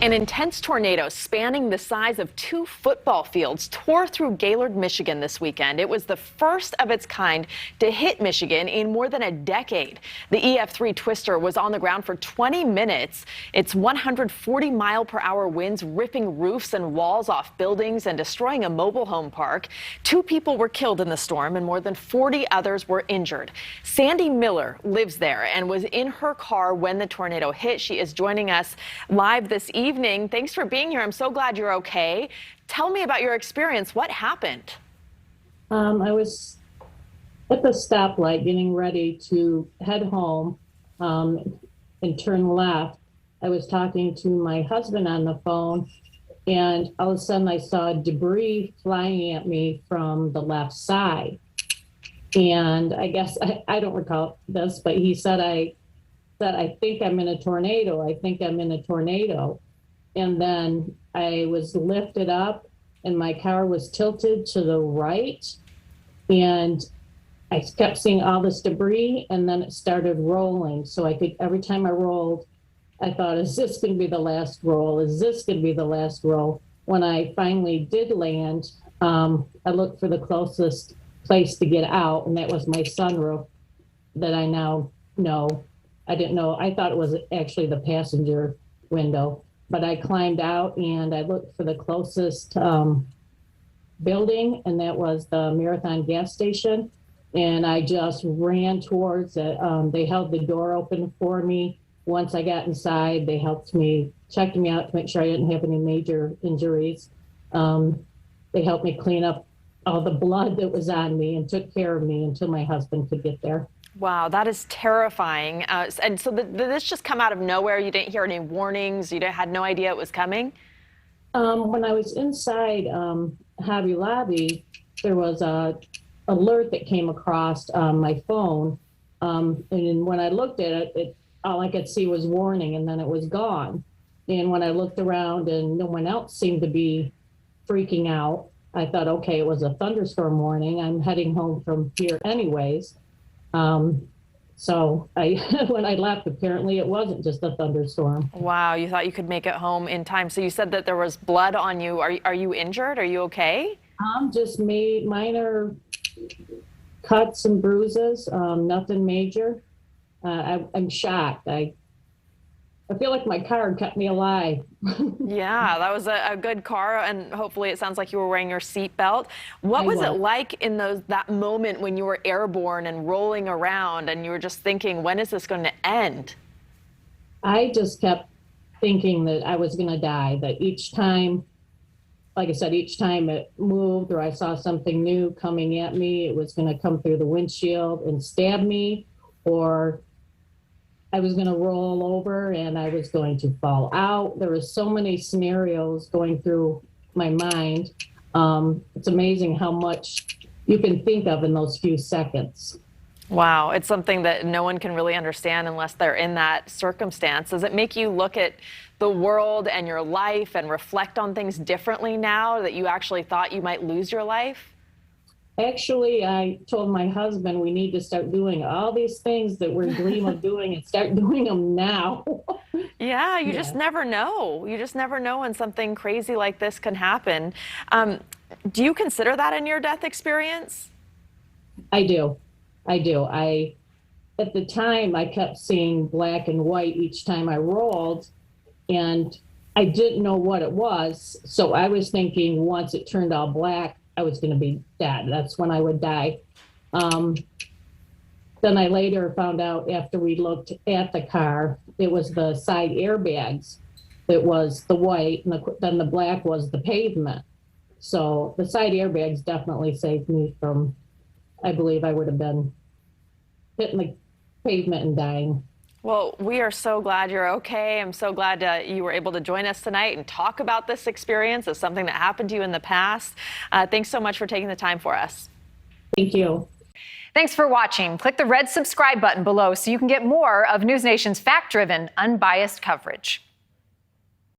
An intense tornado spanning the size of 2 football fields tore through Gaylord, Michigan this weekend. It was the first of its kind to hit Michigan in more than a decade. The EF3 twister was on the ground for 20 minutes. Its 140-mile-per-hour winds ripping roofs and walls off buildings and destroying a mobile home park. 2 people were killed in the storm and more than 40 others were injured. Sandy Miller lives there and was in her car when the tornado hit. She is joining us live this evening. Thanks for being here. I'm so glad you're okay. Tell me about your experience. What happened? I was at the stoplight getting ready to head home and turn left. I was talking to my husband on the phone, and all of a sudden I saw debris flying at me from the left side. And I guess I don't recall this, but he said, I think I'm in a tornado. I think I'm in a tornado. And then I was lifted up and my car was tilted to the right. And I kept seeing all this debris, and then it started rolling. So every time I rolled, I thought, is this going to be the last roll? Is this going to be the last roll? When I finally did land, I looked for the closest place to get out, and that was my sunroof that I now know. I didn't know. I thought it was actually the passenger window, but I climbed out and I looked for the closest building, and that was the Marathon gas station. And I just ran towards it. They held the door open for me. Once I got inside, they helped me, checked me out to make sure I didn't have any major injuries. They helped me clean up all the blood that was on me and took care of me until my husband could get there. Wow, that is terrifying. And so did this just come out of nowhere? You didn't hear any warnings? You had no idea it was coming? When I was inside Hobby Lobby, there was a alert that came across my phone. And when I looked at it, all I could see was warning, and then it was gone. And when I looked around and no one else seemed to be freaking out, I thought, okay, it was a thunderstorm warning. I'm heading home from here anyways. So when I left, apparently it wasn't just a thunderstorm. Wow, you thought you could make it home in time. So you said that there was blood on you. Are you injured? Are you okay? Just made minor cuts and bruises, nothing major. I'm shocked. I feel like my car kept me alive. Yeah, that was a good car, and hopefully it sounds like you were wearing your seatbelt. What was it like in that moment when you were airborne and rolling around and you were just thinking, when is this going to end? I just kept thinking that I was going to die, that each time, like I said, each time it moved or I saw something new coming at me, it was going to come through the windshield and stab me, or I was going to roll over and I was going to fall out. There were so many scenarios going through my mind. It's amazing how much you can think of in those few seconds. Wow, it's something that no one can really understand unless they're in that circumstance. Does it make you look at the world and your life and reflect on things differently now that you actually thought you might lose your life? Actually, I told my husband we need to start doing all these things that we dream of doing and start doing them now. Yeah, you just never know. You just never know when something crazy like this can happen. Do you consider that in your death experience? I do. At the time, I kept seeing black and white each time I rolled, and I didn't know what it was. So I was thinking once it turned all black, I was going to be dead. That's when I would die. Then I later found out after we looked at the car, it was the side airbags that was the white, and then the black was the pavement. So the side airbags definitely saved me from, I believe I would have been hitting the pavement and dying. Well, we are so glad you're okay. I'm so glad you were able to join us tonight and talk about this experience as something that happened to you in the past. Thanks so much for taking the time for us. Thank you. Thanks for watching. Click the red subscribe button below so you can get more of NewsNation's fact-driven, unbiased coverage.